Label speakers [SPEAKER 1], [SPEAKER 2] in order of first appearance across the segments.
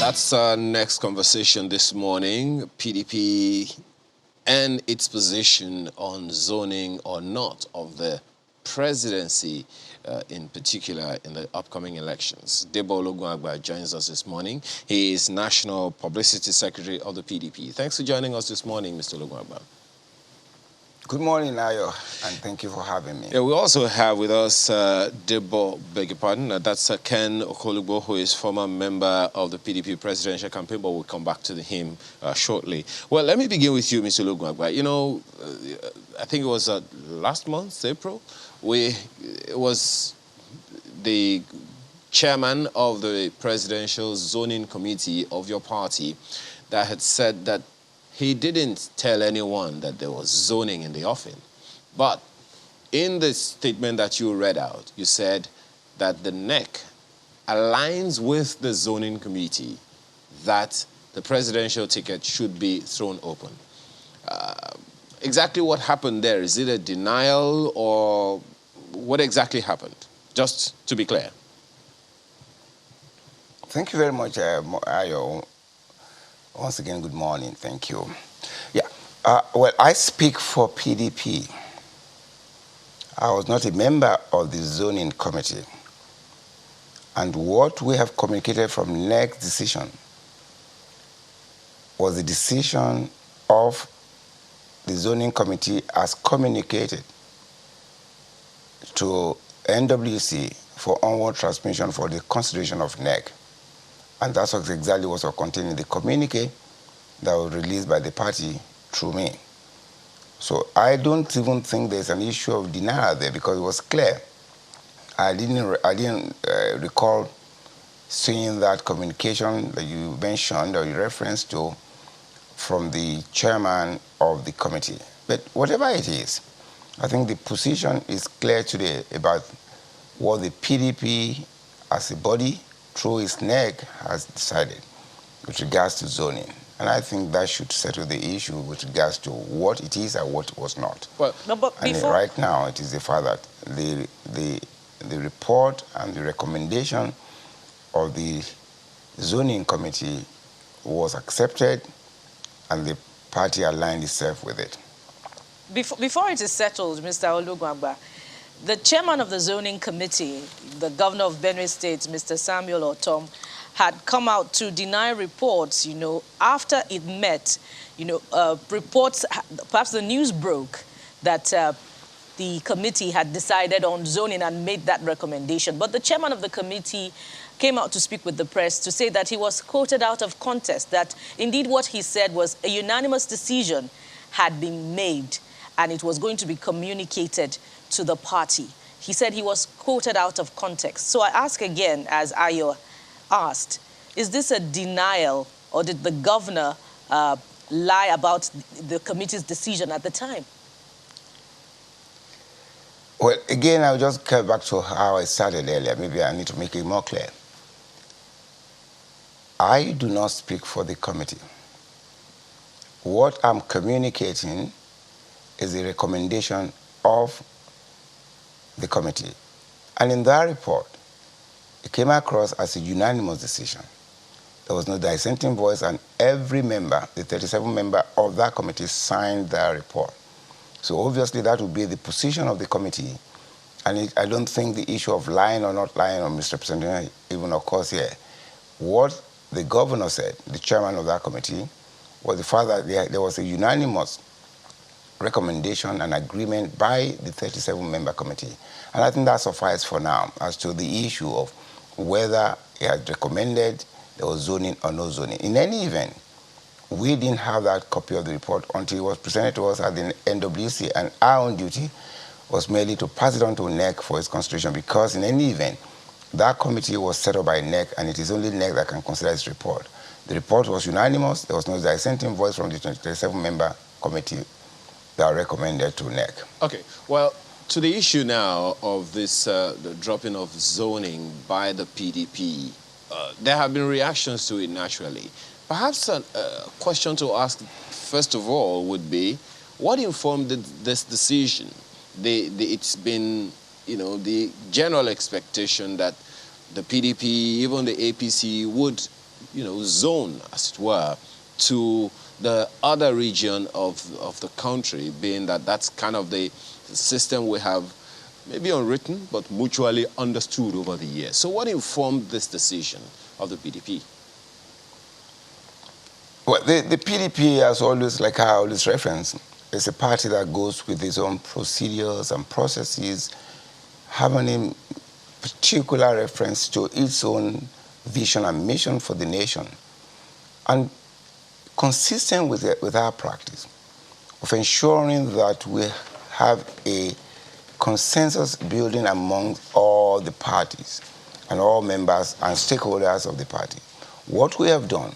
[SPEAKER 1] That's our next conversation this morning. PDP and its position on zoning or not of the presidency, in particular in the upcoming elections. Debo Ologunagba joins us this morning. He is National Publicity Secretary of the PDP. Thanks for joining us this morning, Mr. Ologunagba.
[SPEAKER 2] Good morning, Ayo, and thank you for having me.
[SPEAKER 1] Yeah, we also have with us Debo, beg your pardon, that's Ken Okolugbo, who is former member of the PDP presidential campaign, but we'll come back to him shortly. Well, let me begin with you, Mr. Ologunagba. You know, I think it was last month, April, it was the chairman of the presidential zoning committee of your party that had said that he didn't tell anyone that there was zoning in the offing. But in the statement that you read out, you said that the NEC aligns with the zoning committee that the presidential ticket should be thrown open. Exactly what happened there? Is it a denial or what exactly happened? Just to be clear.
[SPEAKER 2] Thank you very much, Ayo. Once again, good morning. Thank you. Yeah. Well, I speak for PDP. I was not a member of the zoning committee. And what we have communicated from NEC's decision was the decision of the zoning committee as communicated to NWC for onward transmission for the consideration of NEC. And that's exactly what was contained in the communique that was released by the party through me. So I don't even think there's an issue of denial there because it was clear. I didn't recall seeing that communication that you mentioned or you referenced to from the chairman of the committee. But whatever it is, I think the position is clear today about what the PDP as a body through its NEC has decided with regards to zoning. And I think that should settle the issue with regards to what it is and what was not.
[SPEAKER 1] Well,
[SPEAKER 3] no, but
[SPEAKER 2] and right now, it is the fact that the report and the recommendation of the zoning committee was accepted and the party aligned itself with it.
[SPEAKER 3] Before it is settled, Mr. Ologunagba, the chairman of the zoning committee, the governor of Benue State, Mr. Samuel Ortom, had come out to deny reports, after it met, reports, perhaps the news broke that the committee had decided on zoning and made that recommendation. But the chairman of the committee came out to speak with the press to say that he was quoted out of context, that indeed what he said was a unanimous decision had been made and it was going to be communicated to the party. He said he was quoted out of context. So I ask again, as Ayo asked, is this a denial or did the governor lie about the committee's decision at the time?
[SPEAKER 2] Well, again, I'll just get back to how I started earlier. Maybe I need to make it more clear. I do not speak for the committee. What I'm communicating is the recommendation of the committee. And in that report, it came across as a unanimous decision. There was no dissenting voice, and every member, the 37 member of that committee, signed that report. So obviously that would be the position of the committee. And I don't think the issue of lying or not lying or misrepresenting even occurs here. What the governor said, the chairman of that committee, was the fact that there was a unanimous recommendation and agreement by the 37-member committee. And I think that suffices for now as to the issue of whether he had recommended there was zoning or no zoning. In any event, we didn't have that copy of the report until it was presented to us at the NWC, and our own duty was merely to pass it on to NEC for its consideration, because in any event, that committee was set up by NEC, and it is only NEC that can consider its report. The report was unanimous. There was no dissenting voice from the 37-member committee that recommended to NEC.
[SPEAKER 1] Okay, well, to the issue now of this the dropping of zoning by the PDP, there have been reactions to it naturally. Perhaps a question to ask, first of all, would be, what informed this decision? It's been, the general expectation that the PDP, even the APC, would zone, as it were, to the other region of the country, being that that's kind of the system we have maybe unwritten, but mutually understood over the years. So what informed this decision of the PDP?
[SPEAKER 2] Well, the PDP, as always, like I always reference, is a party that goes with its own procedures and processes, having a particular reference to its own vision and mission for the nation, and consistent with our practice of ensuring that we have a consensus building among all the parties and all members and stakeholders of the party. What we have done,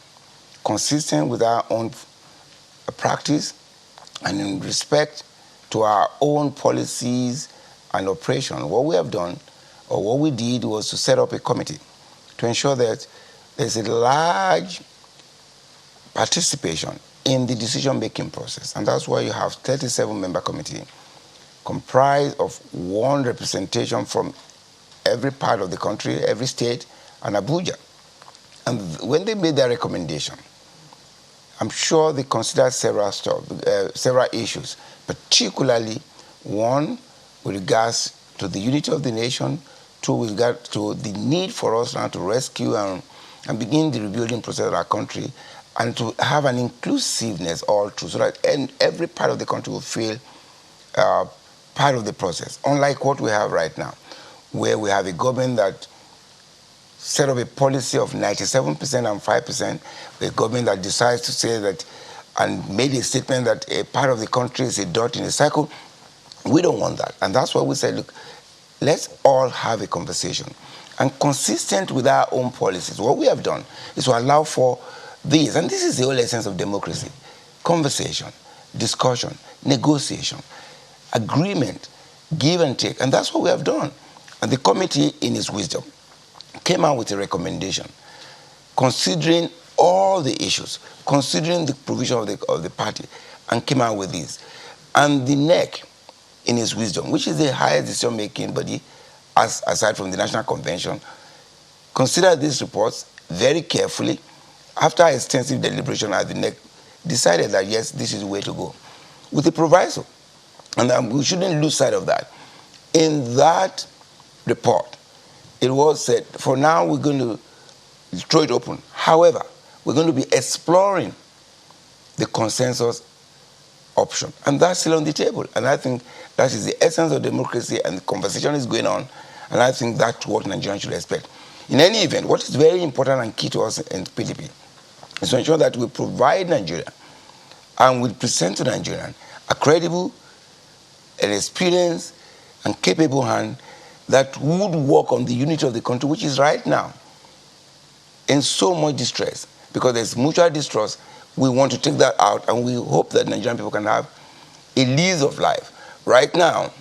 [SPEAKER 2] consistent with our own practice and in respect to our own policies and operation, what we have done, or what we did, was to set up a committee to ensure that there's a large participation in the decision-making process. And that's why you have 37-member committee comprised of one representation from every part of the country, every state, and Abuja. And when they made their recommendation, I'm sure they considered several issues, particularly one with regards to the unity of the nation, two with regard to the need for us now to rescue and begin the rebuilding process of our country, and to have an inclusiveness all through, so that every part of the country will feel part of the process, unlike what we have right now, where we have a government that set up a policy of 97% and 5%, a government that decides to say that and made a statement that a part of the country is a dot in a cycle. We don't want that. And that's why we said, look, let's all have a conversation. And consistent with our own policies, what we have done is to allow for this, and this is the whole essence of democracy: conversation, discussion, negotiation, agreement, give and take. And that's what we have done. And the committee, in its wisdom, came out with a recommendation considering all the issues, considering the provision of the party, and came out with this. And the NEC, in its wisdom, which is the highest decision-making body, aside from the National Convention, considered these reports very carefully. After extensive deliberation, the NEC decided that, yes, this is the way to go, with the proviso. And we shouldn't lose sight of that. In that report, it was said, for now, we're going to throw it open. However, we're going to be exploring the consensus option. And that's still on the table. And I think that is the essence of democracy, and the conversation is going on. And I think that's what Nigerians should expect. In any event, what is very important and key to us in PDP is to ensure that we provide Nigeria and we present to Nigerians a credible, an experienced, and capable hand that would work on the unity of the country, which is right now in so much distress, because there's mutual distrust. We want to take that out, and we hope that Nigerian people can have a lease of life. Right now,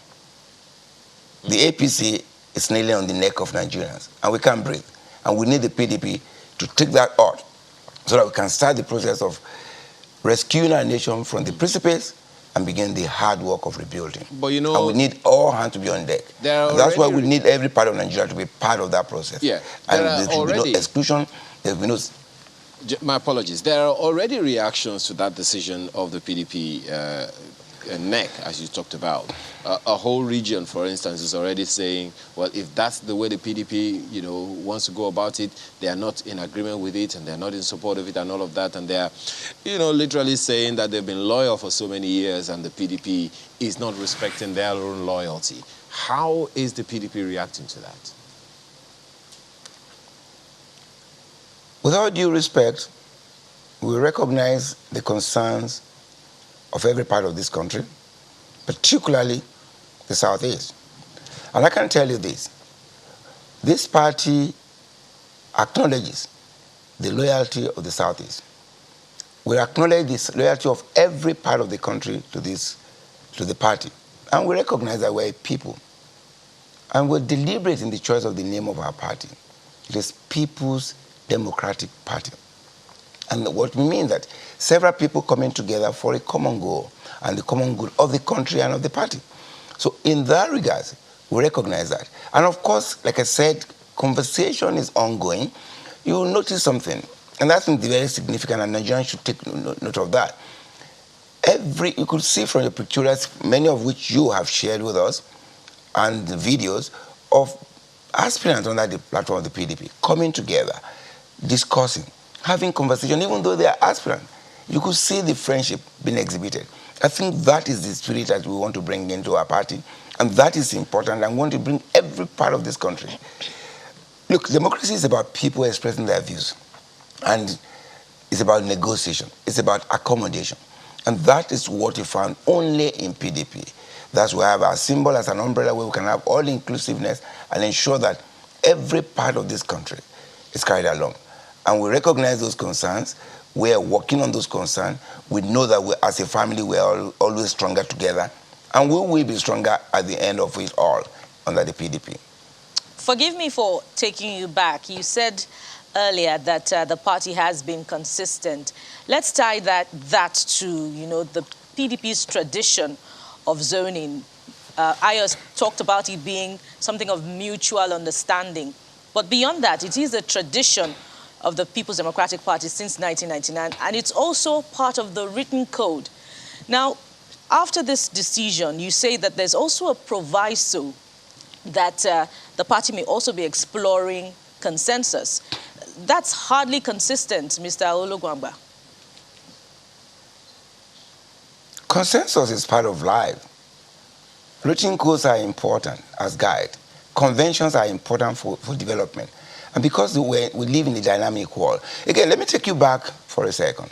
[SPEAKER 2] the APC is nearly on the neck of Nigerians, and we can't breathe. And we need the PDP to take that out so that we can start the process of rescuing our nation from the precipice and begin the hard work of rebuilding.
[SPEAKER 1] But
[SPEAKER 2] and we need all hands to be on deck. And that's why we need every part of Nigeria to be part of that process.
[SPEAKER 1] Yeah,
[SPEAKER 2] and there should be no exclusion. There will be no...
[SPEAKER 1] My apologies. There are already reactions to that decision of the PDP NEC, as you talked about. A whole region, for instance, is already saying, well, if that's the way the PDP, wants to go about it, they are not in agreement with it, and they're not in support of it, and all of that, and they're, literally saying that they've been loyal for so many years, and the PDP is not respecting their own loyalty. How is the PDP reacting to that?
[SPEAKER 2] With all due respect, we recognize the concerns of every part of this country, particularly the Southeast. And I can tell you this party acknowledges the loyalty of the Southeast. We acknowledge the loyalty of every part of the country to the party. And we recognize that we're a people. And we're deliberate in the choice of the name of our party. It is People's Democratic Party. And what we mean that several people coming together for a common goal and the common good of the country and of the party. So in that regard, we recognize that. And of course, like I said, conversation is ongoing. You will notice something. And that's very significant, and Nigerians should take note of that. You could see from the pictures, many of which you have shared with us, and the videos of aspirants under the platform of the PDP coming together, discussing, having conversation, even though they are aspirants. You could see the friendship being exhibited. I think that is the spirit that we want to bring into our party, and that is important. I want to bring every part of this country. Look, democracy is about people expressing their views, and it's about negotiation. It's about accommodation. And that is what we found only in PDP. That's why we have our symbol as an umbrella where we can have all inclusiveness and ensure that every part of this country is carried along. And we recognize those concerns. We are working on those concerns. We know that as a family, we are always stronger together. And we will be stronger at the end of it all under the PDP.
[SPEAKER 3] Forgive me for taking you back. You said earlier that the party has been consistent. Let's tie that to, the PDP's tradition of zoning. Ayos talked about it being something of mutual understanding. But beyond that, it is a tradition of the People's Democratic Party since 1999, and it's also part of the written code. Now, after this decision, you say that there's also a proviso that the party may also be exploring consensus. That's hardly consistent, Mr. Olugwangba.
[SPEAKER 2] Consensus is part of life. Written codes are important as guide. Conventions are important for development. And because we live in a dynamic world. Again, let me take you back for a second.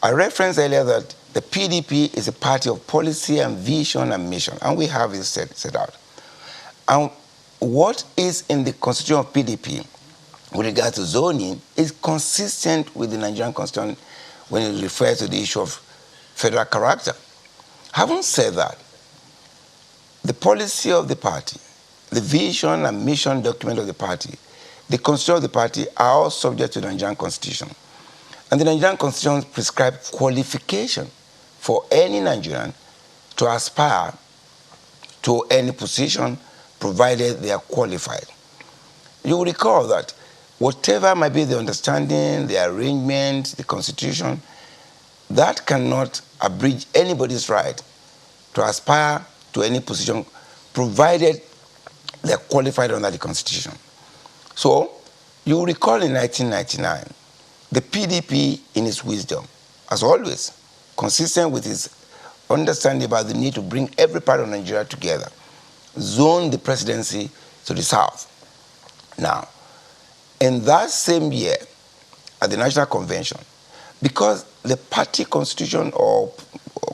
[SPEAKER 2] I referenced earlier that the PDP is a party of policy and vision and mission, and we have it set out. And what is in the constitution of PDP with regard to zoning is consistent with the Nigerian constitution when it refers to the issue of federal character. Having said that, the policy of the party, the vision and mission document of the party, the constitution of the party are all subject to the Nigerian constitution. And the Nigerian constitution prescribes qualification for any Nigerian to aspire to any position provided they are qualified. You will recall that whatever might be the understanding, the arrangement, the constitution, that cannot abridge anybody's right to aspire to any position provided they are qualified under the constitution. So, you will recall in 1999, the PDP in its wisdom, as always, consistent with its understanding about the need to bring every part of Nigeria together, zoned the presidency to the south. Now, in that same year, at the National Convention, because the party constitution or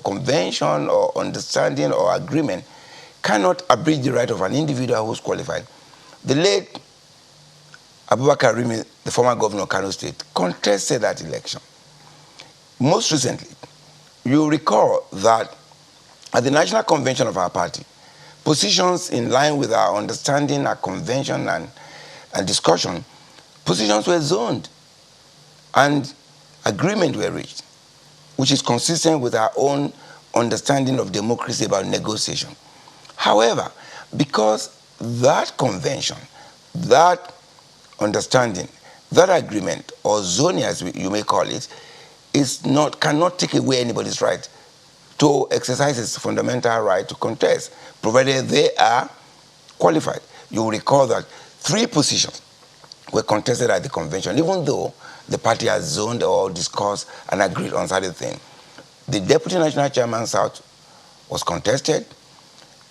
[SPEAKER 2] convention or understanding or agreement cannot abridge the right of an individual who is qualified, the late Abubakar Rimi, the former governor of Kano State, contested that election. Most recently, you recall that at the National Convention of our party, positions in line with our understanding, our convention and discussion, positions were zoned and agreement were reached, which is consistent with our own understanding of democracy about negotiation. However, because that convention, that understanding, that agreement, or zoning as you may call it, cannot take away anybody's right to exercise his fundamental right to contest, provided they are qualified. You will recall that 3 positions were contested at the convention, even though the party has zoned or discussed and agreed on certain things. The Deputy National Chairman South was contested,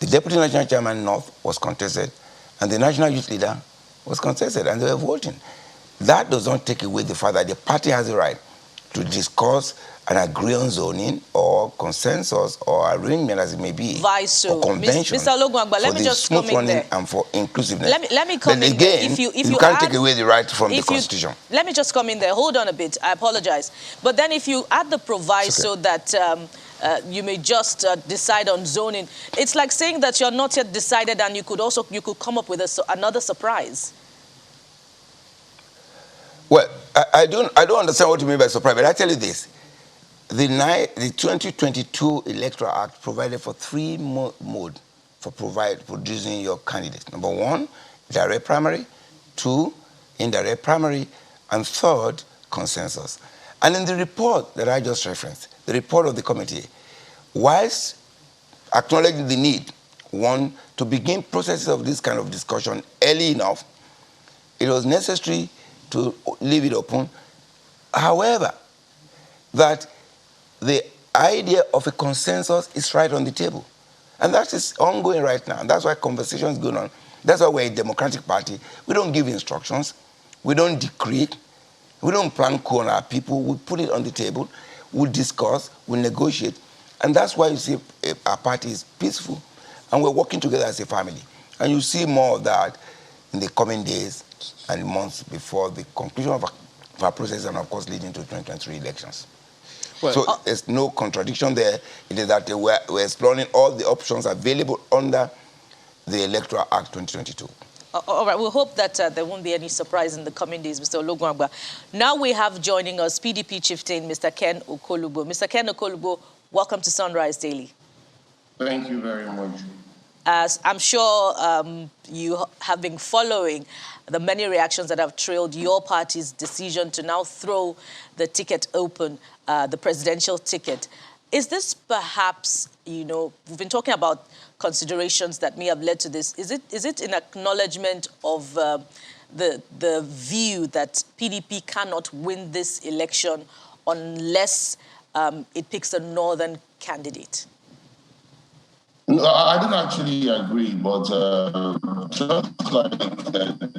[SPEAKER 2] the Deputy National Chairman North was contested, and the National Youth Leader was contested, and they were voting. That does not take away the fact that the party has the right to discuss and agree on zoning or consensus or arrangement as it may be, or convention
[SPEAKER 3] Mr. Olugwangba, let me just come in there.
[SPEAKER 2] And for inclusiveness.
[SPEAKER 3] Let me come in
[SPEAKER 2] again,
[SPEAKER 3] there. If
[SPEAKER 2] you can't take away the right from the Constitution.
[SPEAKER 3] Let me just come in there. Hold on a bit. I apologize. But then if you add the proviso that you may just decide on zoning, it's like saying that you're not yet decided and you could come up with another surprise.
[SPEAKER 2] Well, I don't understand what you mean by surprise, but I tell you this. The 2022 Electoral Act provided for 3 modes for producing your candidate. Number 1, direct primary. 2, indirect primary. And third, consensus. And in the report that I just referenced, the report of the committee, whilst acknowledging the need, one, to begin processes of this kind of discussion early enough, it was necessary to leave it open. However, that the idea of a consensus is right on the table. And that is ongoing right now. And that's why conversation is going on. That's why we're a democratic party. We don't give instructions. We don't decree. We don't plan coup on our people. We put it on the table. We discuss. We negotiate. And that's why you see our party is peaceful. And we're working together as a family. And you see more of that in the coming days and months before the conclusion of our process and, of course, leading to 2023 elections. Well, so there's no contradiction there. It is that we're exploring all the options available under the Electoral Act 2022.
[SPEAKER 3] All right, we hope that there won't be any surprise in the coming days, Mr. Olugwangba. Now we have joining us PDP chieftain, Mr. Ken Okolugbo. Mr. Ken Okolugbo, welcome to Sunrise Daily.
[SPEAKER 4] Thank you very much.
[SPEAKER 3] As I'm sure you have been following the many reactions that have trailed your party's decision to now throw the ticket open, the presidential ticket. Is this perhaps, you know, we've been talking about considerations that may have led to this. Is it an acknowledgement of the view that PDP cannot win this election unless it picks a northern candidate?
[SPEAKER 4] No, I don't actually agree, but just like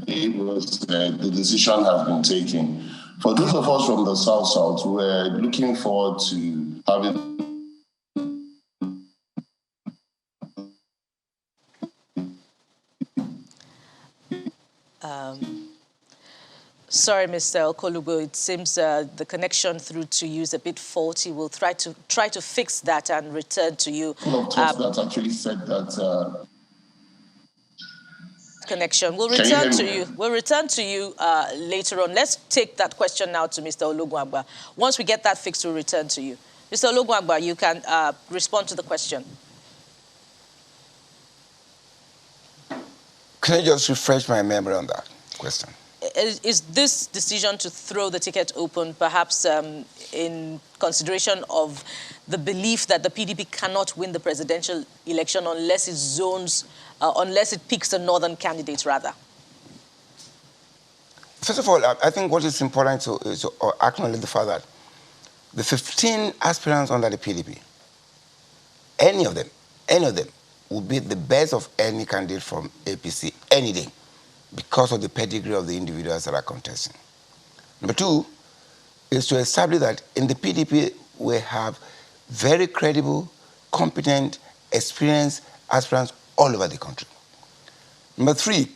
[SPEAKER 4] it was said, the decision has been taken. For those of us from the South, we're looking forward to having
[SPEAKER 3] Sorry, Mr. Okolugbo, it seems the connection through to you is a bit faulty. We'll try to fix that and return to you.
[SPEAKER 4] That actually said that
[SPEAKER 3] connection. We'll return to you. We'll return to you later on. Let's take that question now to Mr. Olugwangba. Once we get that fixed, we'll return to you. Mr. Olugwangba, you can respond to the question.
[SPEAKER 2] Can I just refresh my memory on that question?
[SPEAKER 3] Is this decision to throw the ticket open perhaps in consideration of the belief that the PDP cannot win the presidential election unless it picks a northern candidate, rather?
[SPEAKER 2] First of all, I think what is important is to acknowledge the fact that the 15 aspirants under the PDP, any of them will be the best of any candidate from APC any day, because of the pedigree of the individuals that are contesting. Number two is to establish that in the PDP, we have very credible, competent, experienced aspirants all over the country. Number three,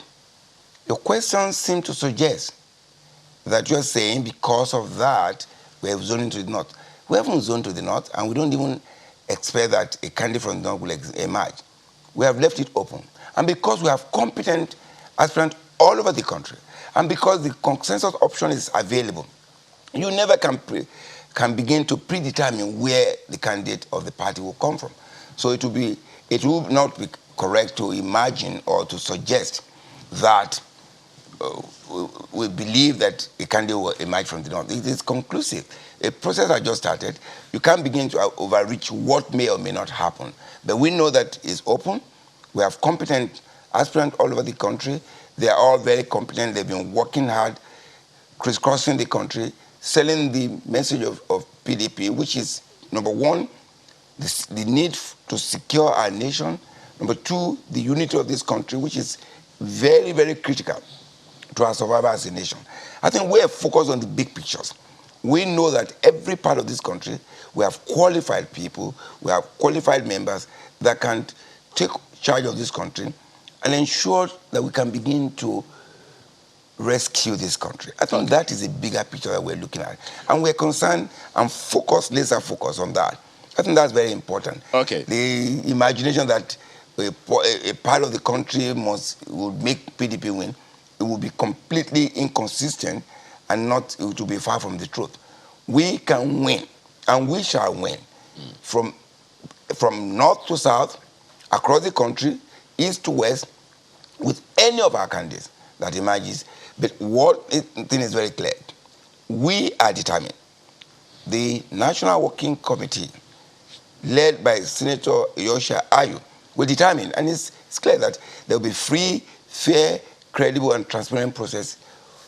[SPEAKER 2] your questions seem to suggest that you're saying because of that, we have zoned to the north. We haven't zoned to the north, and we don't even expect that a candidate from the north will emerge. We have left it open. And because we have competent aspirants all over the country, and because the consensus option is available, you never can begin to predetermine where the candidate of the party will come from. So it will not be correct to imagine or to suggest that we believe that a candidate will emerge from the north. It is conclusive. A process has just started. You can't begin to overreach what may or may not happen. But we know that it's open. We have competent aspirants all over the country. They are all very competent. They've been working hard, crisscrossing the country, selling the message of PDP, which is, number one, the need to secure our nation. Number two, the unity of this country, which is very, very critical to our survival as a nation. I think we are focused on the big pictures. We know that every part of this country, we have qualified people, we have qualified members that can take charge of this country and ensure that we can begin to rescue this country. I think that is a bigger picture that we're looking at. And we're concerned and focused, laser focused on that. I think that's very important.
[SPEAKER 1] Okay.
[SPEAKER 2] The imagination that a part of the country would make PDP win, it will be completely inconsistent and it will be far from the truth. We can win, and we shall win from north to south, across the country, east to west, with any of our candidates that emerges. But one thing is very clear. we are determined. The National Working Committee, led by Senator Yosha Ayu, will determine, and it's clear that there will be free, fair, credible, and transparent process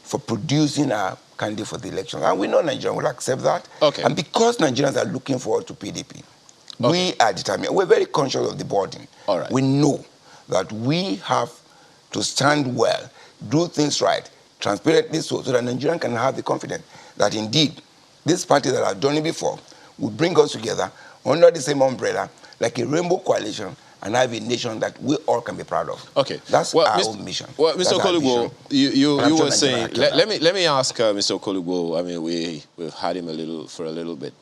[SPEAKER 2] for producing a candidate for the election. And we know Nigerians will accept that.
[SPEAKER 1] Okay.
[SPEAKER 2] And because Nigerians are looking forward to PDP, we are determined. We're very conscious of the burden.
[SPEAKER 1] All right.
[SPEAKER 2] We know that we have to stand well, do things right, transparently so that Nigerians can have the confidence that indeed these parties that have done it before will bring us together under the same umbrella like a rainbow coalition and have a nation that we all can be proud of.
[SPEAKER 1] Okay.
[SPEAKER 2] That's our own mission.
[SPEAKER 1] Well, Mr. Okolugbo, you were saying, let me ask Mr. Okolugbo, I mean, we've had him for a little bit.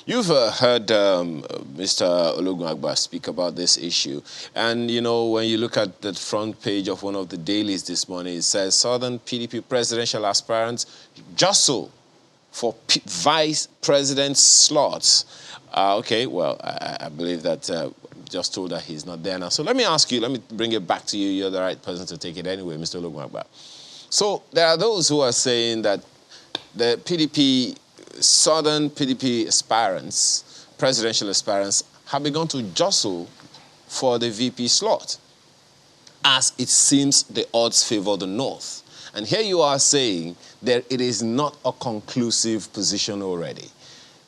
[SPEAKER 1] You've heard Mr. Olugbagba speak about this issue. And, you know, when you look at the front page of one of the dailies this morning, it says, Southern PDP presidential aspirants jostle for vice president slots. Okay, well, I believe that just told that he's not there now. So let me ask you, let me bring it back to you. You're the right person to take it anyway, Mr. Olugbagba. So there are those who are saying that the PDP, Southern PDP aspirants, presidential aspirants, have begun to jostle for the VP slot, as it seems the odds favor the North. And here you are saying that it is not a conclusive position already.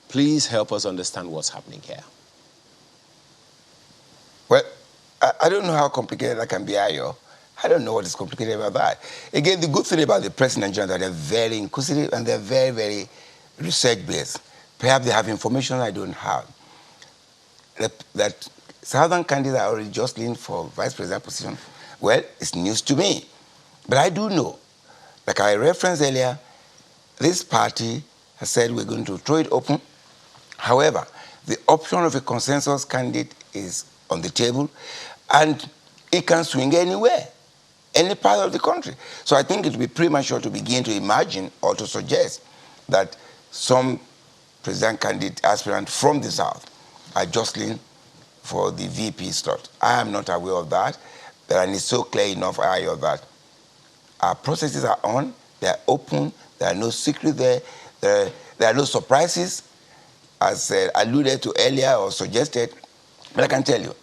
[SPEAKER 1] Please help us understand what's happening here.
[SPEAKER 2] Well, I don't know how complicated that can be, Ayo. I don't know what is complicated about that. Again, the good thing about the press in Nigeria is that they're very inquisitive and they're very, very research-based. Perhaps they have information I don't have. That Southern candidates are already jostling for vice president position, well, it's news to me. But I do know, like I referenced earlier, this party has said we're going to throw it open. However, the option of a consensus candidate is on the table, and it can swing anywhere, any part of the country. So I think it would be premature to begin to imagine or to suggest that some president candidate aspirant from the South are jostling for the VP slot. I am not aware of that, and it's so clear enough that our processes are on, they're open, there are no secrets there, there are no surprises, as alluded to earlier or suggested. But I can tell you,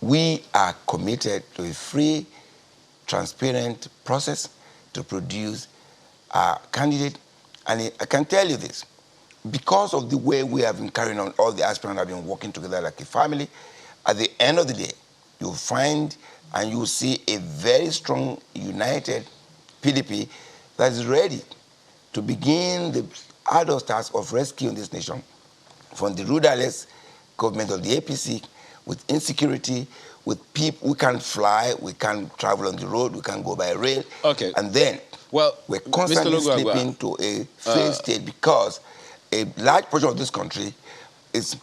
[SPEAKER 2] we are committed to a free, transparent process to produce a candidate. And I can tell you this, because of the way we have been carrying on, all the aspirants have been working together like a family, at the end of the day, you'll find and you'll see a very strong, united PDP that is ready to begin the arduous task of rescuing this nation from the rudderless government of the APC, with insecurity, with people. We can't fly, we can't travel on the road, we can't go by rail.
[SPEAKER 1] Okay.
[SPEAKER 2] And then we're constantly slipping to a failed state because a large portion of this country is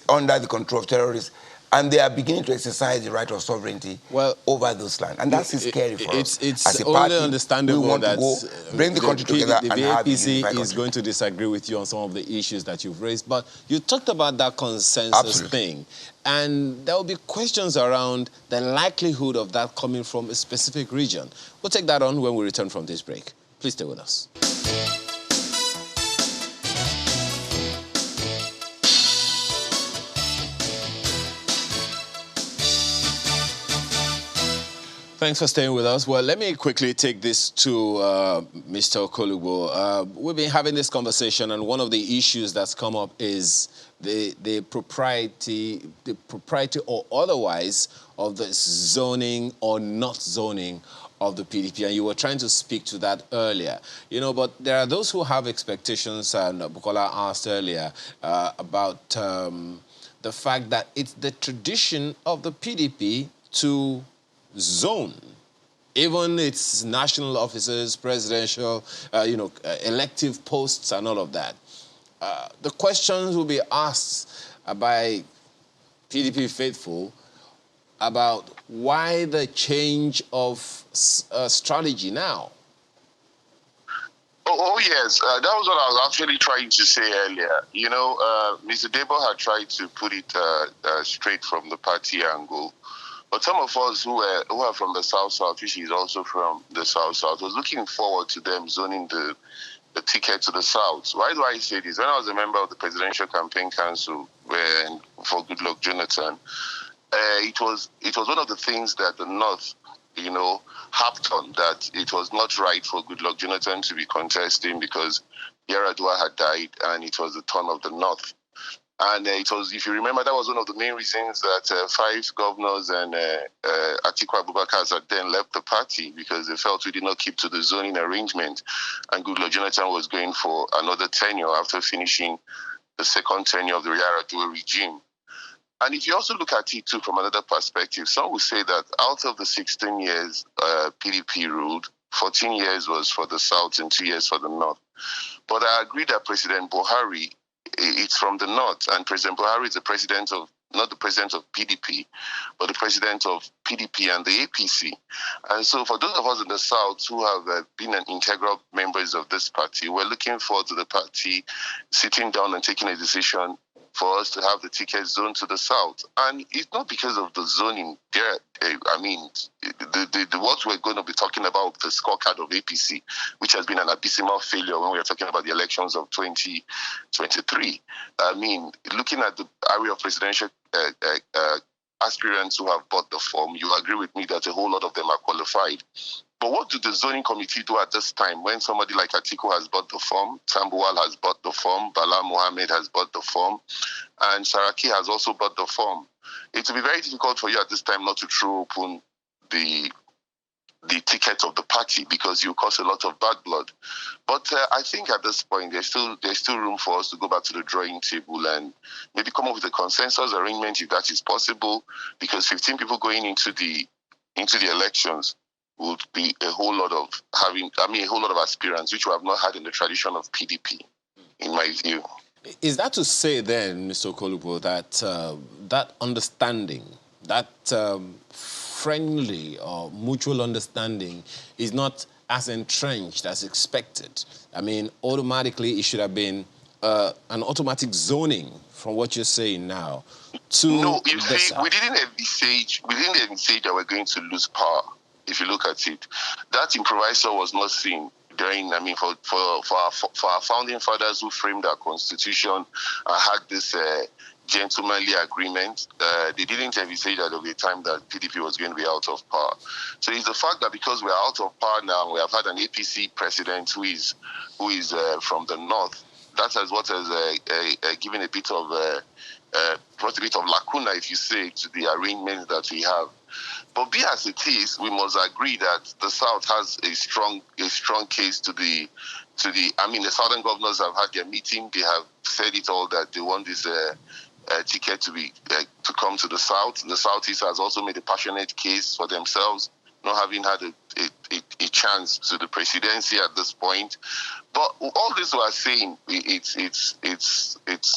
[SPEAKER 2] under the control of terrorists, and they are beginning to exercise the right of sovereignty over those lands. And that's scary for us.
[SPEAKER 1] It's
[SPEAKER 2] as a party,
[SPEAKER 1] only understandable
[SPEAKER 2] we want
[SPEAKER 1] that
[SPEAKER 2] to go bring the country together
[SPEAKER 1] the
[SPEAKER 2] and have a
[SPEAKER 1] APC
[SPEAKER 2] unified
[SPEAKER 1] is
[SPEAKER 2] country.
[SPEAKER 1] going to disagree with you on some of the issues that you've raised. But you talked about that consensus thing. And there will be questions around the likelihood of that coming from a specific region. We'll take that on when we return from this break. Please stay with us. Thanks for staying with us. Well, let me quickly take this to Mr. Okolugbo. We've been having this conversation, and one of the issues that's come up is the propriety or otherwise of the zoning or not zoning of the PDP, and you were trying to speak to that earlier. You know, but there are those who have expectations, and Bukola asked earlier about the fact that it's the tradition of the PDP to zone, even its national officers, presidential, elective posts and all of that. The questions will be asked by PDP faithful about why the change of strategy now.
[SPEAKER 4] Oh yes, that was what I was actually trying to say earlier. You know, Mr. Debo had tried to put it straight from the party angle. But some of us who are from the South, which is also from the South, was looking forward to them zoning the the ticket to the South. Why do I say this? When I was a member of the Presidential Campaign Council for Goodluck Jonathan, it was one of the things that the North, harped on, that it was not right for Goodluck Jonathan to be contesting because Yar'Adua had died and it was the turn of the North. And it was, if you remember, that was one of the main reasons that 5 governors and Atiku Abubakar had then left the party, because they felt we did not keep to the zoning arrangement. And Goodluck Jonathan was going for another tenure after finishing the second tenure of the Yar'Adua regime. And if you also look at it too from another perspective, some would say that out of the 16 years PDP ruled, 14 years was for the South and 2 years for the North. But I agree that President Buhari, it's from the North, and President Buhari is the president of, not the president of PDP, but the president of PDP and the APC. And so for those of us in the South who have been an integral members of this party, we're looking forward to the party sitting down and taking a decision for us to have the ticket zoned to the South. And it's not because of the zoning. What we're going to be talking about, the scorecard of APC, which has been an abysmal failure when we're talking about the elections of 2023. Looking at the area of presidential aspirants who have bought the form, you agree with me that a whole lot of them are qualified. But what do the zoning committee do at this time when somebody like Atiku has bought the form, Tambuwal has bought the form, Bala Mohammed has bought the form, and Saraki has also bought the form? It will be very difficult for you at this time not to throw open the ticket of the party, because you cause a lot of bad blood. But I think at this point there's still room for us to go back to the drawing table and maybe come up with a consensus arrangement if that is possible, because 15 people going into the elections would be a whole lot of aspirants, which we have not had in the tradition of PDP, in my view.
[SPEAKER 1] Is that to say then, Mr. Okolubo, that that understanding, that friendly or mutual understanding is not as entrenched as expected? Automatically it should have been an automatic zoning from what you're saying now.
[SPEAKER 4] No, you see, we didn't envisage that we're going to lose power. If you look at it, that improviser was not seen during, for our founding fathers who framed our constitution and had this gentlemanly agreement, they didn't envisage that there would be a time that PDP was going to be out of power. So it's the fact that because we're out of power now, we have had an APC president who is from the North. That is what has given a bit of brought a bit of lacuna, if you say, to the arrangements that we have. But be as it is, we must agree that the South has a strong case to the. The Southern governors have had their meeting. They have said it all that they want this ticket to come to the South. The Southeast has also made a passionate case for themselves, not having had a chance to the presidency at this point. But all this we are saying, it's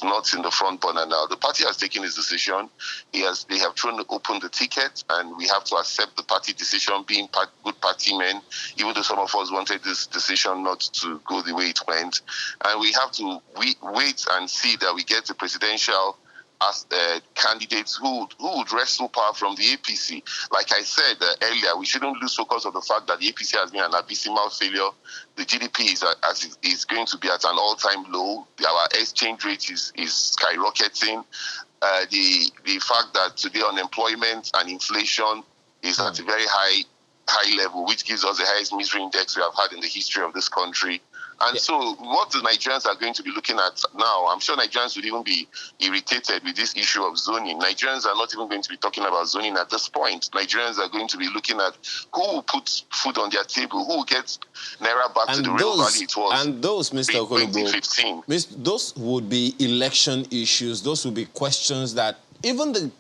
[SPEAKER 4] not in the front burner now. The party has taken its decision. They have thrown open the ticket, and we have to accept the party decision, being good party men, even though some of us wanted this decision not to go the way it went. And we have to wait and see that we get the presidential as candidates who would wrestle power from the APC. Like I said earlier, we shouldn't lose focus on the fact that the APC has been an abysmal failure. The GDP is going to be at an all-time low. Our exchange rate is skyrocketing. The fact that today unemployment and inflation is at a very high level, which gives us the highest misery index we have had in the history of this country. And so what the Nigerians are going to be looking at now, I'm sure Nigerians would even be irritated with this issue of zoning. Nigerians are not even going to be talking about zoning at this point. Nigerians are going to be looking at who will put food on their table, who will get Naira back to the real value it was.
[SPEAKER 1] And those, Mr. Okolubo, those would be election issues. Those would be questions that even the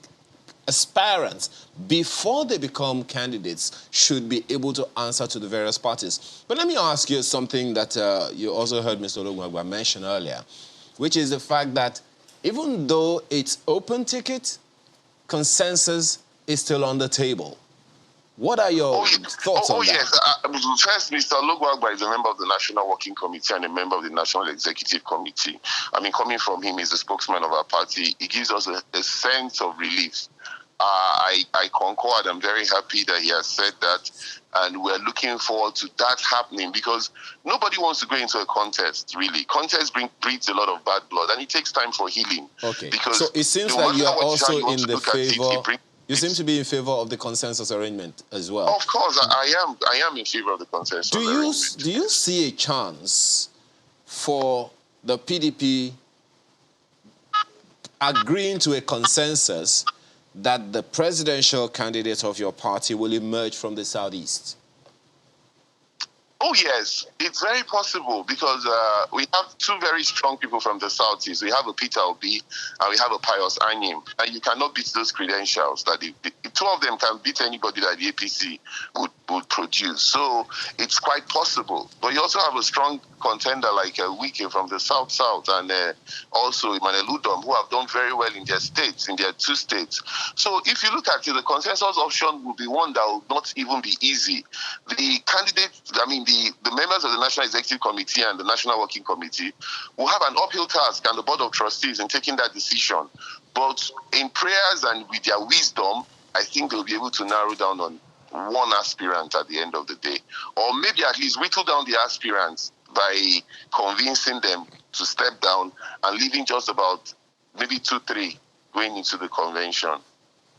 [SPEAKER 1] aspirants, before they become candidates, should be able to answer to the various parties. But let me ask you something that you also heard Mr. Olugwagba mention earlier, which is the fact that even though it's open ticket, consensus is still on the table. What are your thoughts on that?
[SPEAKER 4] Yes. First, Mr. Olugwagba is a member of the National Working Committee and a member of the National Executive Committee. Coming from him, he's the spokesman of our party. He gives us a sense of relief I concord. I'm very happy that he has said that, and we're looking forward to that happening, because nobody wants to go into a contest, really. Contest breeds a lot of bad blood, and it takes time for healing.
[SPEAKER 1] Okay.
[SPEAKER 4] Because
[SPEAKER 1] So it seems
[SPEAKER 4] no
[SPEAKER 1] like you
[SPEAKER 4] matter
[SPEAKER 1] are
[SPEAKER 4] how
[SPEAKER 1] also
[SPEAKER 4] you want
[SPEAKER 1] in
[SPEAKER 4] to
[SPEAKER 1] the
[SPEAKER 4] look at it,
[SPEAKER 1] favor. You seem to be in favor of the consensus arrangement as well.
[SPEAKER 4] Of course, I am in favor of the consensus arrangement.
[SPEAKER 1] Do you see a chance for the PDP agreeing to a consensus that the presidential candidate of your party will emerge from the Southeast?
[SPEAKER 4] Oh, yes, it's very possible, because we have two very strong people from the Southeast. We have a Peter Obi and we have a Pius Anyim. And you cannot beat those credentials. That the two of them can beat anybody that the APC would produce. So it's quite possible. But you also have a strong contender like Wike from the South, and also Emmanuel Udom, who have done very well in their states, in their two states. So if you look at it, the consensus option will be one that will not even be easy. The candidates, the members of the National Executive Committee and the National Working Committee will have an uphill task, and the Board of Trustees, in taking that decision. But in prayers and with their wisdom, I think they'll be able to narrow down on one aspirant at the end of the day. Or maybe at least whittle down the aspirants by convincing them to step down and leaving just about maybe 2-3 going into the convention.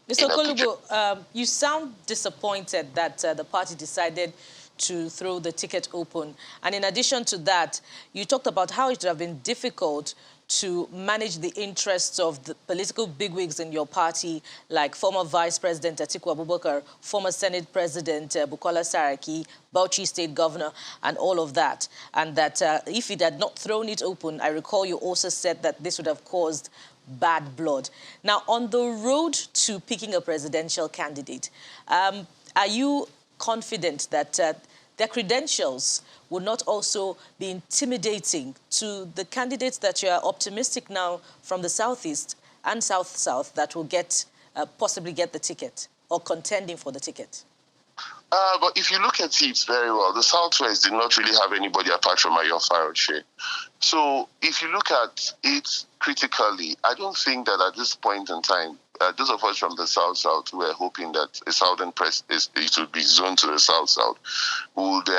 [SPEAKER 3] Mr. Okolubo, you sound disappointed that the party decided to throw the ticket open. And in addition to that, you talked about how it would have been difficult to manage the interests of the political bigwigs in your party, like former Vice President Atiku Abubakar, former Senate President Bukola Saraki, Bauchi State Governor, and all of that. And that if it had not thrown it open, I recall you also said that this would have caused bad blood. Now, on the road to picking a presidential candidate, are you confident that their credentials will not also be intimidating to the candidates that you are optimistic now from the Southeast and South that will get possibly get the ticket or contending for the ticket?
[SPEAKER 4] But if you look at it very well, the Southwest did not really have anybody apart from Ayo Faroche. So if you look at it critically, I don't think that at this point in time, those of us from the South who were hoping that a Southern press it would be zoned to the South would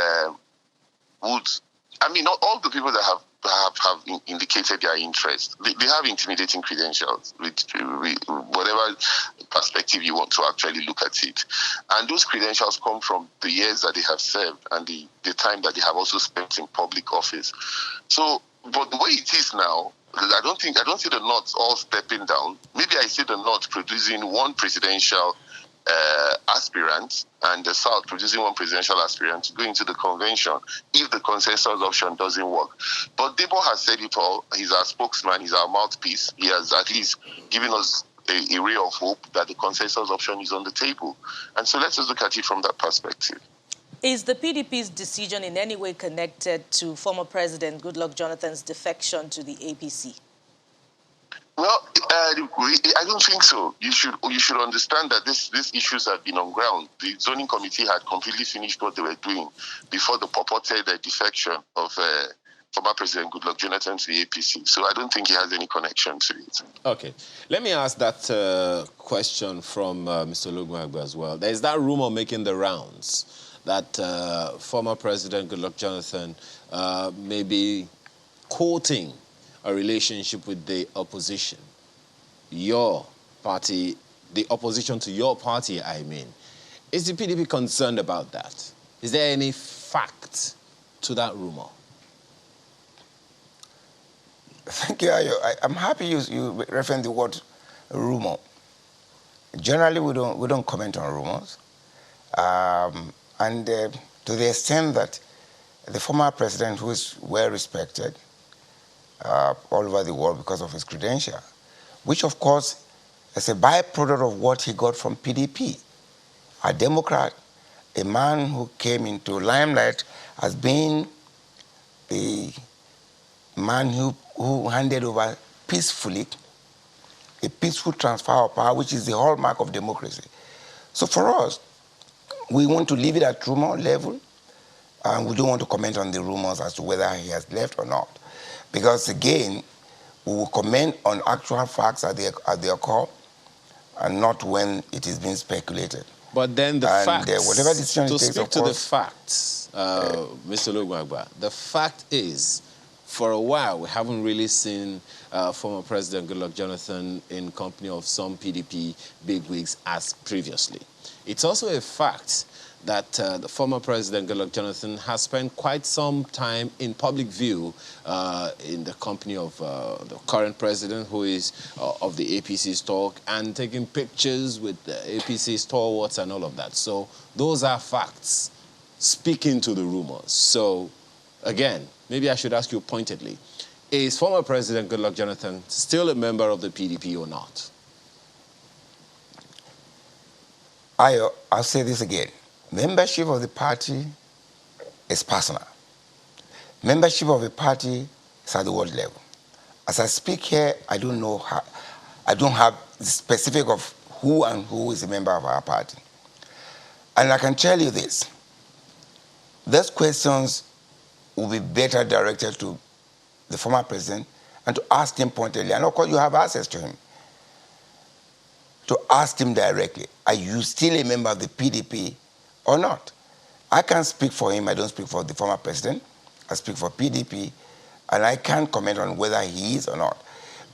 [SPEAKER 4] all the people that have indicated their interest. They have intimidating credentials, with whatever perspective you want to actually look at it. And those credentials come from the years that they have served and the time that they have also spent in public office. So, but the way it is now, I don't see the North all stepping down. Maybe I see the North producing one presidential aspirant and the South producing one presidential aspirant to go into the convention if the consensus option doesn't work. But Debo has said it all. He's our spokesman. He's our mouthpiece. He has at least given us a ray of hope that the consensus option is on the table. And so let's just look at it from that perspective.
[SPEAKER 3] Is the PDP's decision in any way connected to former President Goodluck Jonathan's defection to the APC?
[SPEAKER 4] Well, I don't think so. You should understand that these issues have been on ground. The zoning committee had completely finished what they were doing before the purported defection of former President Goodluck Jonathan to the APC. So I don't think he has any connection to it.
[SPEAKER 1] Okay. Let me ask that question from Mr. Olugwagba as well. There is that rumor making the rounds that former President Goodluck Jonathan may be courting a relationship with the opposition. Your party, the opposition to your party, I mean. Is the PDP concerned about that? Is there any fact to that rumor?
[SPEAKER 2] Thank you, Ayo. I'm happy you reference the word rumor. Generally, we don't comment on rumors. And to the extent that the former president, who is well respected all over the world because of his credential, which of course is a byproduct of what he got from PDP, a Democrat, a man who came into limelight as being the man who handed over peacefully a peaceful transfer of power, which is the hallmark of democracy. So for us, we want to leave it at rumor level, and we don't want to comment on the rumors as to whether he has left or not. Because again, we will comment on actual facts as they occur, and not when it is being speculated.
[SPEAKER 1] But then the
[SPEAKER 2] and,
[SPEAKER 1] facts,
[SPEAKER 2] whatever decision
[SPEAKER 1] to
[SPEAKER 2] he takes,
[SPEAKER 1] speak
[SPEAKER 2] of
[SPEAKER 1] to the
[SPEAKER 2] course,
[SPEAKER 1] facts, Mr. Lugwagba, the fact is, for a while, we haven't really seen former President Goodluck Jonathan in company of some PDP bigwigs as previously. It's also a fact that the former President Goodluck Jonathan has spent quite some time in public view in the company of the current president, who is of the APC stalk, and taking pictures with the APC stalwarts and all of that. So those are facts speaking to the rumors. So again, maybe I should ask you pointedly, is former President Goodluck Jonathan still a member of the PDP or not?
[SPEAKER 2] I'll say this again. Membership of the party is personal. Membership of a party is at the world level. As I speak here, I don't know how, I don't have the specific of who and who is a member of our party. And I can tell you this, those questions will be better directed to the former president and to ask him pointedly. And of course, you have access to him. To ask him directly, are you still a member of the PDP or not? I can't speak for him. I don't speak for the former president. I speak for PDP, and I can't comment on whether he is or not.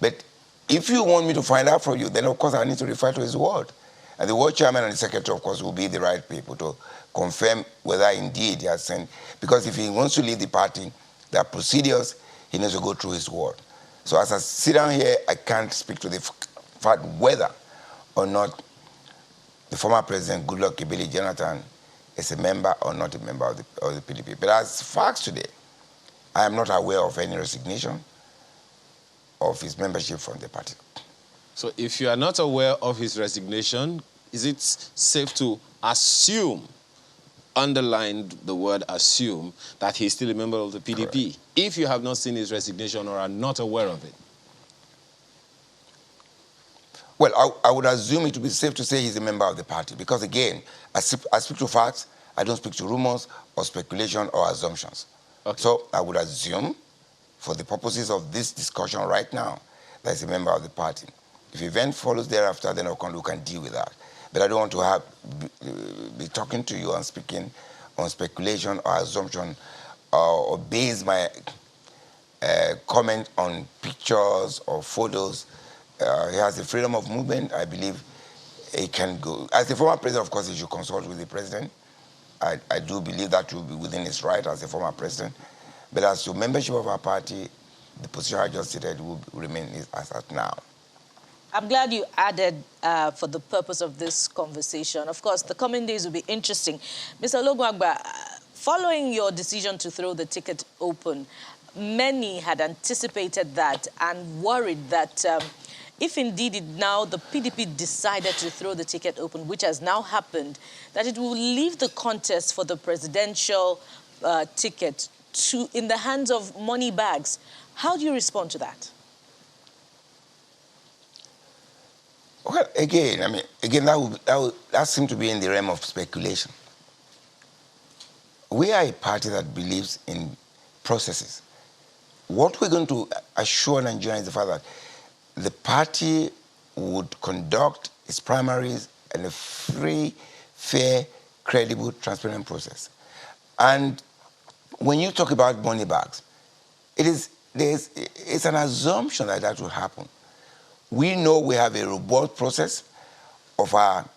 [SPEAKER 2] But if you want me to find out from you, then of course I need to refer to his word. And the ward chairman and the secretary, of course, will be the right people to confirm whether indeed he has sent. Because if he wants to leave the party, there are procedures, he needs to go through his word. So as I sit down here, I can't speak to the fact whether or not the former president, Goodluck Ebele Jonathan, is a member or not a member of the PDP. But as facts today, I am not aware of any resignation of his membership from the party.
[SPEAKER 1] So if you are not aware of his resignation, is it safe to assume, underline the word assume, that he's still a member of the PDP?
[SPEAKER 2] Correct.
[SPEAKER 1] If you have not seen his resignation or are not aware of it?
[SPEAKER 2] Well, I would assume it to be safe to say he's a member of the party because, again, I speak to facts. I don't speak to rumors or speculation or assumptions.
[SPEAKER 1] Okay.
[SPEAKER 2] So I would assume, for the purposes of this discussion right now, that he's a member of the party. If event follows thereafter, then we can deal with that. But I don't want to be talking to you and speaking on speculation or assumption or base my comment on pictures or photos. He has the freedom of movement. I believe he can go. As the former president, of course, he should consult with the president. I do believe that will be within his right as a former president. But as to membership of our party, the position I just stated will remain as at now.
[SPEAKER 3] I'm glad you added for the purpose of this conversation. Of course, the coming days will be interesting. Mr. Lugwagba, following your decision to throw the ticket open, many had anticipated that and worried that if indeed the PDP decided to throw the ticket open, which has now happened, that it will leave the contest for the presidential ticket in the hands of moneybags. How do you respond to that?
[SPEAKER 2] Well, again, that seems to be in the realm of speculation. We are a party that believes in processes. What we're going to assure Nigerians is the fact that the party would conduct its primaries in a free, fair, credible, transparent process. And when you talk about money bags, it's an assumption that that will happen. We know we have a robust process of our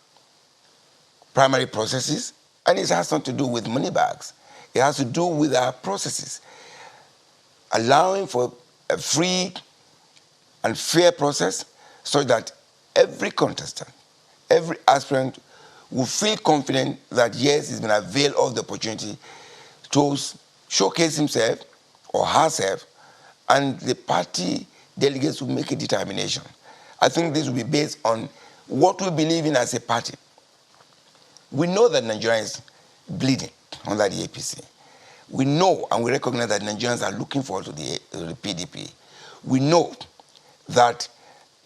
[SPEAKER 2] primary processes, and it has nothing to do with money bags. It has to do with our processes, allowing for a free and fair process so that every contestant, every aspirant will feel confident that, yes, he's been availed of the opportunity to showcase himself or herself, and the party delegates will make a determination. I think this will be based on what we believe in as a party. We know that Nigeria is bleeding under the APC. We know and we recognize that Nigerians are looking forward to the PDP. We know that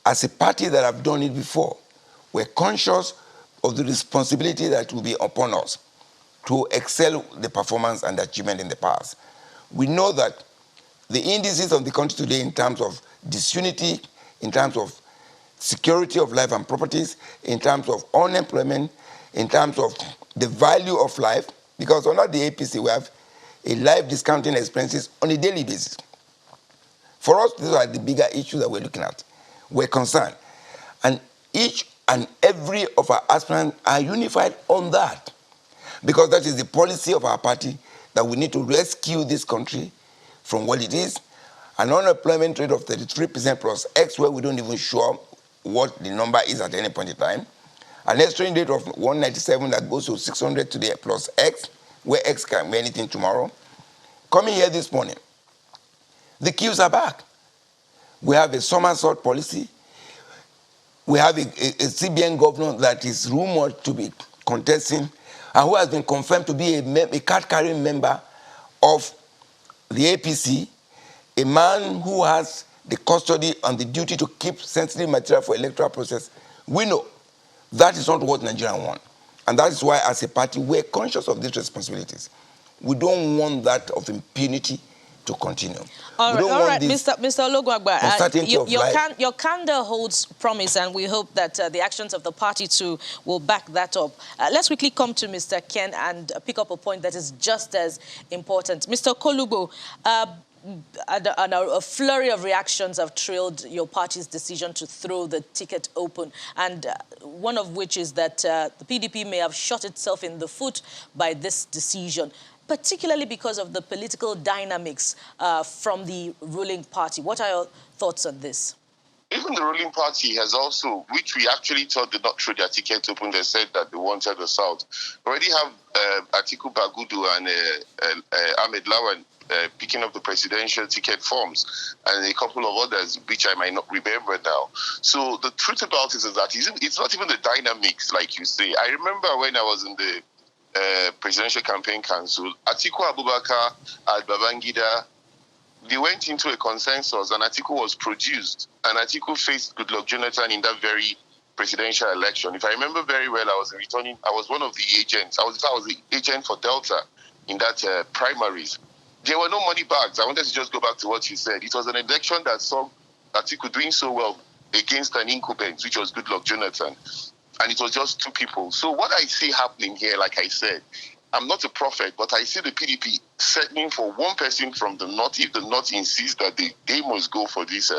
[SPEAKER 2] as a party that have done it before, we're conscious of the responsibility that will be upon us to excel the performance and the achievement in the past. We know that the indices of the country today in terms of disunity, in terms of security of life and properties, in terms of unemployment, in terms of the value of life, because under the APC we have a life discounting expenses on a daily basis. For us, these are the bigger issues that we're looking at. We're concerned. And each and every of our aspirants are unified on that. Because that is the policy of our party, that we need to rescue this country from what it is. An unemployment rate of 33% plus X, where we don't even sure what the number is at any point in time. An exchange rate of 197 that goes to 600 today plus X, where X can be anything tomorrow. Coming here this morning, the queues are back. We have a somersault policy. We have a CBN governor that is rumored to be contesting and who has been confirmed to be a card-carrying member of the APC, a man who has the custody and the duty to keep sensitive material for electoral process. We know that is not what Nigerians want. And that is why, as a party, we're conscious of these responsibilities. We don't want that of impunity to continue.
[SPEAKER 3] All right, Mr. Ologwagba, your candor holds promise, and we hope that the actions of the party too will back that up. Let's quickly come to Mr. Ken and pick up a point that is just as important. Mr. Kolugbo, a flurry of reactions have trailed your party's decision to throw the ticket open, and one of which is that the PDP may have shot itself in the foot by this decision, particularly because of the political dynamics from the ruling party. What are your thoughts on this?
[SPEAKER 4] Even the ruling party has also, which we actually thought did not throw their ticket open, they said that they wanted the South. Already have Atiku Bagudu and Ahmed Lawan picking up the presidential ticket forms, and a couple of others, which I might not remember now. So the truth about it is that it's not even the dynamics, like you say. I remember when I was in the Presidential Campaign Council, Atiku Abubakar and Babangida, they went into a consensus and Atiku was produced. And Atiku faced Goodluck Jonathan in that very presidential election. If I remember very well, I was one of the agents. I was the agent for Delta in that primaries. There were no money bags. I wanted to just go back to what you said. It was an election that saw Atiku doing so well against an incumbent, which was Goodluck Jonathan. And it was just two people. So what I see happening here, like I said, I'm not a prophet, but I see the PDP settling for one person from the North if the North insists that they must go for this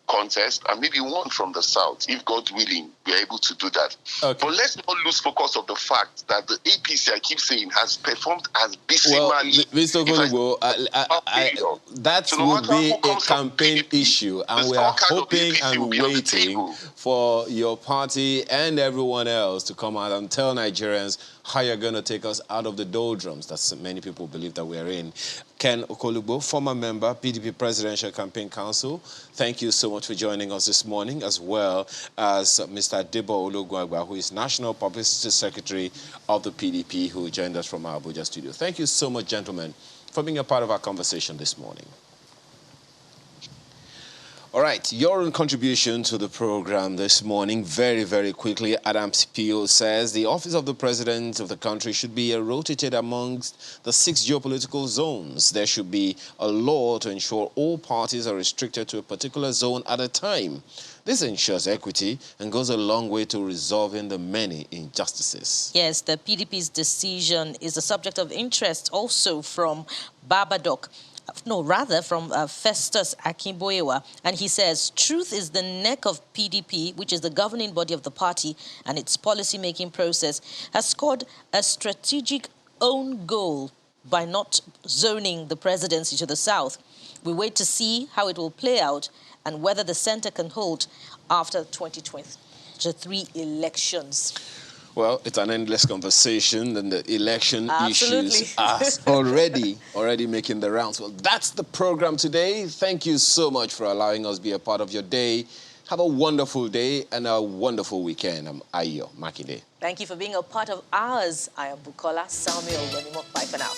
[SPEAKER 4] contest, and maybe one from the South, if God willing, we are able to do that. Okay. But let's not lose focus of the fact that the APC, I keep saying, has performed as abysmally.
[SPEAKER 1] Well, Mr. Kolugbo, that will be a campaign issue, and we are hoping and waiting for your party and everyone else to come out and tell Nigerians how you're going to take us out of the doldrums that many people believe that we are in. Ken Okolugbo, former member, PDP Presidential Campaign Council, thank you so much for joining us this morning, as well as Mr. Debo Olugwagba, who is National Publicity Secretary of the PDP, who joined us from our Abuja studio. Thank you so much, gentlemen, for being a part of our conversation this morning. All right, your own contribution to the program this morning, very, very quickly. Adams Pio says the office of the president of the country should be rotated amongst the 6 geopolitical zones. There should be a law to ensure all parties are restricted to a particular zone at a time. This ensures equity and goes a long way to resolving the many injustices. Yes, the PDP's decision is a subject of interest also from Babadoc. No, rather from Festus Akinboyewa, and he says, truth is the neck of PDP, which is the governing body of the party, and its policy-making process has scored a strategic own goal by not zoning the presidency to the south. We wait to see how it will play out and whether the center can hold after 2023 elections. Well, it's an endless conversation, and the election issues are already making the rounds. Well, that's the program today. Thank you so much for allowing us to be a part of your day. Have a wonderful day and a wonderful weekend. I'm Ayo Makinde. Thank you for being a part of ours. I am Bukola Samuel. Bye for now.